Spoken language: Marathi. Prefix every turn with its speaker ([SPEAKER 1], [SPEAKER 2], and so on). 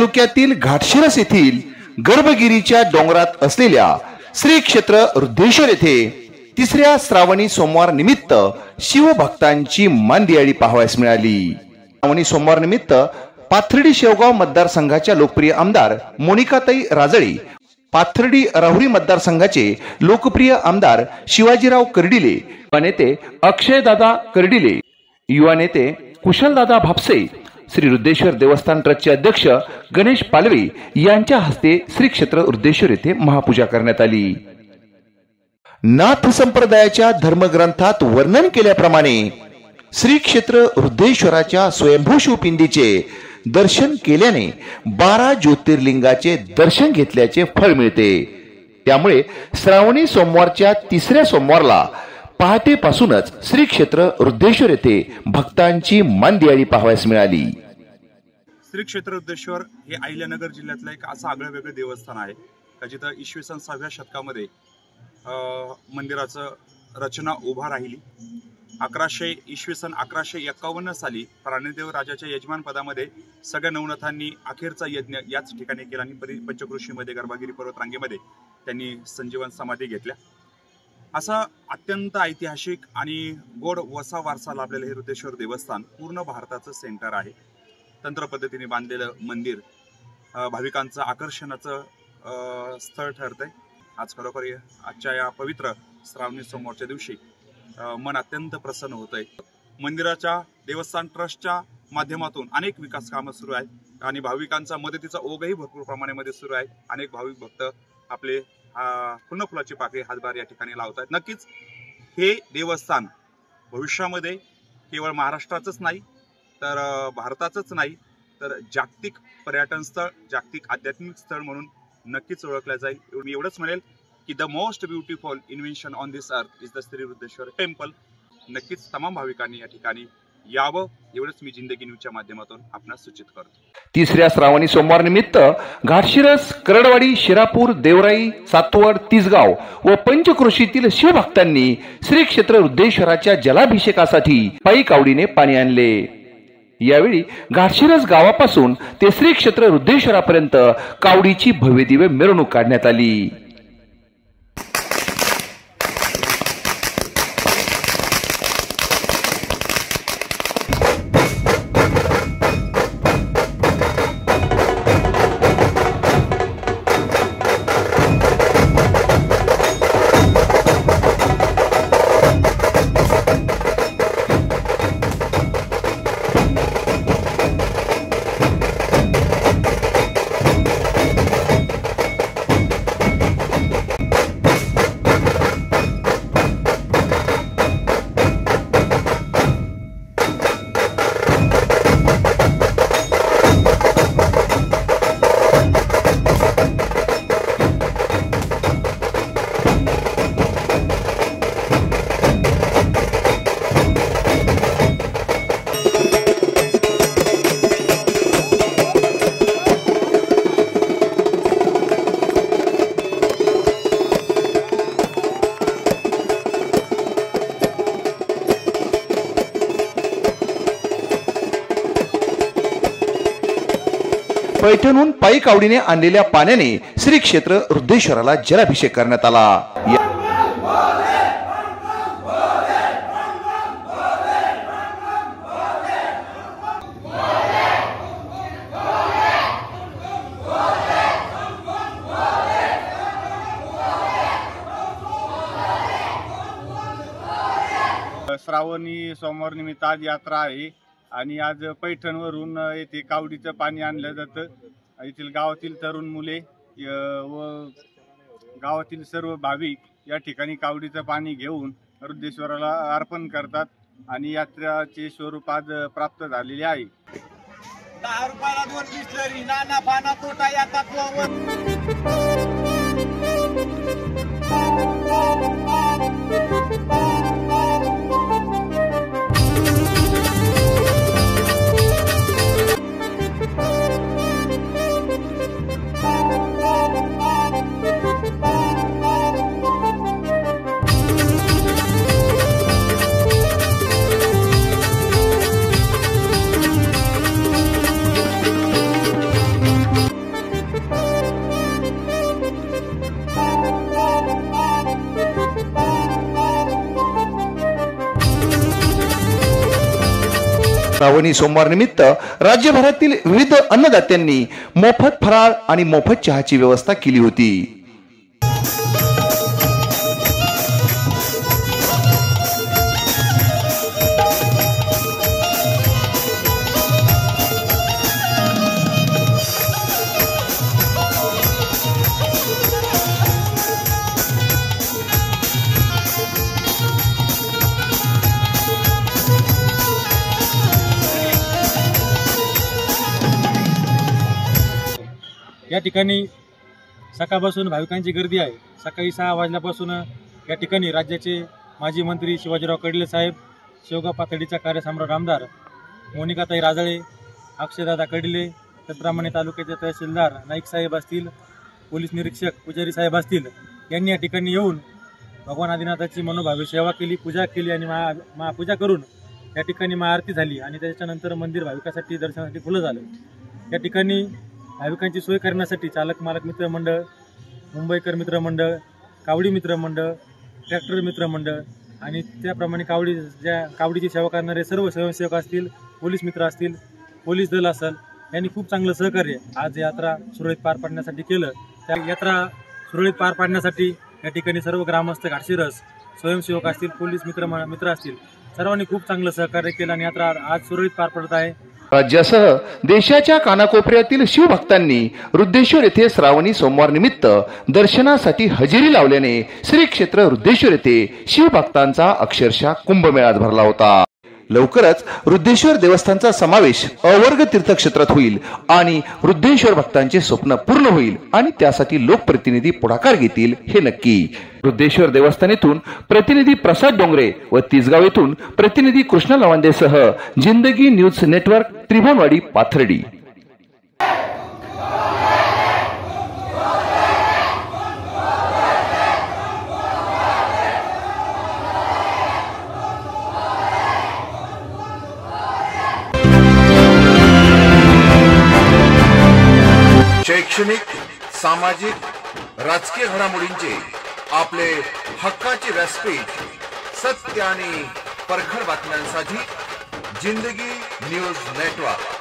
[SPEAKER 1] तालुक्यातील घाटशिरस येथील गर्भगिरीच्या डोंगरात असलेल्या श्री क्षेत्र रुद्रेश्वर येथे तिसऱ्या श्रावणी सोमवार निमित्त शिवभक्तांची मांदियाळी पाहावयास मिळाली। श्रावणी सोमवार निमित्त पाथर्डी शेवगाव मतदारसंघाच्या लोकप्रिय आमदार मोनिकाताई राजळे, पाथर्डी राहुरी मतदारसंघाचे लोकप्रिय आमदार शिवाजीराव कर्डिले, युवा नेते अक्षयदादा कर्डिले, युवा नेते कुशलदादा भापसे, श्री रुद्रेश्वर देवस्थान ट्रस्टचे अध्यक्ष गणेश पालवे यांच्या हस्ते श्री क्षेत्र रुद्रेश्वर येथे महापूजा करण्यात आली। नाथ संप्रदायाच्या धर्मग्रंथात वर्णन केल्याप्रमाणे श्री क्षेत्र रुद्रेश्वराच्या स्वयंभू शिवपिंडीचे दर्शन केल्याने 12 ज्योतिर्लिंगाचे दर्शन घेतल्याचे फळ मिळते। त्यामुळे श्रावणी सोमवारच्या तिसऱ्या सोमवारला पहाटेपासूनच श्री क्षेत्र रुद्रेश्वर येथे भक्तांची मांदियाळी पाहावयास मिळाली।
[SPEAKER 2] श्री क्षेत्र रुद्रेश्वर हे अहिल्यानगर जिल्ह्यातलं एक असं आगळंवेगळं देवस्थान आहे का जिथं इसवी सन 6व्या शतकामध्ये मंदिराचं रचना उभा राहिली। इसवी सन 1151 साली प्राणदेव राजाच्या यजमान पदामध्ये सगळ्या नवनाथांनी अखेरचा यज्ञ याच ठिकाणी केला आणि पंचक्रोशीमध्ये गर्भगिरी पर्वत रांगेमध्ये त्यांनी संजीवन समाधी घेतल्या। असा अत्यंत ऐतिहासिक आणि गोड वसा वारसा लाभलेलं हे रुद्रेश्वर देवस्थान पूर्ण भारताचं सेंटर आहे। तंत्र पद्धतीने बांधलेलं मंदिर भाविकांचं आकर्षणाचं स्थळ ठरतंय। आज खरोखर आजच्या या पवित्र श्रावणी सोमवारच्या दिवशी मन अत्यंत प्रसन्न होतंय। मंदिराच्या देवस्थान ट्रस्टच्या माध्यमातून अनेक विकास कामं सुरू आहेत आणि भाविकांचा मदतीचा ओघही भरपूर प्रमाणामध्ये सुरू आहे। अनेक भाविक भक्त आपले पूर्ण फुलाची पाकळी हातभार या ठिकाणी लावत आहेत। नक्कीच हे देवस्थान भविष्यामध्ये केवळ महाराष्ट्राचंच नाही तर भारताचंच नाही तर जागतिक पर्यटन स्थळ, जागतिक आध्यात्मिक स्थळ म्हणून नक्कीच ओळखलं जाईल। मी एवढंच म्हणेल की the most beautiful invention on this earth is the Shri Rudreshwar temple. नक्कीच तमाम भाविकांनी या ठिकाणी यावं एवढंच मी जिंदगी न्यूजच्या माध्यमातून आपणास सूचित करतो।
[SPEAKER 1] तिसऱ्या श्रावणी सोमवार निमित्त घाटशिरस, करडवाडी, शिरापूर, देवराई, सातवड, तिसगाव व पंचक्रोशीतील शिवभक्तांनी श्री क्षेत्र रुद्रेश्वराच्या जलाभिषेकासाठी पायी कावडीने पाणी आणले। यावेळी घाटशिरस गावापासून ते श्री क्षेत्र रुद्रेश्वरापर्यंत कावडीची भव्यदिव्य मिरवणूक काढण्यात आली। पैठणहून पायी कावडीने आणलेल्या पाण्याने श्री क्षेत्र रुद्रेश्वराला जलाभिषेक करण्यात आला।
[SPEAKER 3] श्रावणी सोमवार निमित्त आज यात्रा आहे आणि आज पैठणवरून येथे कावडीचं पाणी आणलं जातं। येथील गावातील तरुण मुले व गावातील सर्व भाविक या ठिकाणी कावडीचं पाणी घेऊन रुद्रेश्वराला अर्पण करतात आणि यात्रेचे स्वरूप आज प्राप्त झालेले आहे।
[SPEAKER 4] 10 रुपयाला 2 बिस्लरी, नाना पाना तोटा या तत्वावर
[SPEAKER 1] श्रावणी सोमवार निमित्त राज्यभरातील विविध अन्नदात्यांनी मोफत फराळ आणि मोफत चहाची व्यवस्था केली होती।
[SPEAKER 5] या ठिकाणी सकाळपासून भाविकांची गर्दी आहे। सकाळी 6 वाजल्यापासून या ठिकाणी राज्याचे माजी मंत्री शिवाजीराव कडले साहेब, शेवगाव पातळीचा कार्यसम्राट आमदार मोनिकाताई राजळे, अक्षयदादा कडले, त्याचप्रमाणे तालुक्याचे तहसीलदार नाईक साहेब असतील, पोलीस निरीक्षक पुजारी साहेब असतील, यांनी या ठिकाणी येऊन भगवान आदिनाथाची मनोभावे सेवा केली, पूजा केली आणि महापूजा करून या ठिकाणी महाआरती झाली आणि त्याच्यानंतर मंदिर भाविकांसाठी दर्शनासाठी खुलं झालं। या ठिकाणी भाविकांची सोय करण्यासाठी चालक मालक मित्र मंडळ, मुंबईकर मित्र मंडळ, कावडी मित्र मंडळ, ट्रॅक्टर मित्र मंडळ आणि त्याप्रमाणे कावडीची सेवा करणारे सर्व स्वयंसेवक असतील, पोलीस मित्र असतील, पोलीस दल असेल, यांनी खूप चांगलं सहकार्य आज यात्रा सुरळीत पार पाडण्यासाठी केलं। त्या यात्रा सुरळीत पार पाडण्यासाठी या ठिकाणी सर्व ग्रामस्थ, घाटशिरस, स्वयंसेवक असतील, पोलीस मित्र असतील, सर्वांनी खूप चांगलं सहकार्य केलं आणि यात्रा आज सुरळीत पार पडत आहे।
[SPEAKER 1] राज्यासह देशाच्या कानाकोपऱ्यातील शिवभक्तांनी वृद्धेश्वर येथे श्रावणी सोमवार निमित्त दर्शनासाठी हजेरी लावल्याने श्री क्षेत्र वृद्धेश्वर येथे शिवभक्तांचा अक्षरशः कुंभमेळाच भरला होता। लवकरच वृद्धेश्वर देवस्थानचा समावेश अवर्ग तीर्थक्षेत्रात होईल आणि वृद्धेश्वर भक्तांचे स्वप्न पूर्ण होईल आणि त्यासाठी लोकप्रतिनिधी पुढाकार घेतील हे नक्की। वृद्धेश्वर देवस्थान येथून प्रतिनिधी प्रसाद डोंगरे व तिसगाव येथून प्रतिनिधी कृष्ण लवांदेसह जिंदगी न्यूज नेटवर्क, त्रिभुवनवाडी, पाथर्डी। शैक्षणिक, सामाजिक, राजकीय घडामोडींचे आपले हक्काचे व्यासपीठ, सत्य आणि परखड बातम्यांसाठी जिंदगी न्यूज नेटवर्क।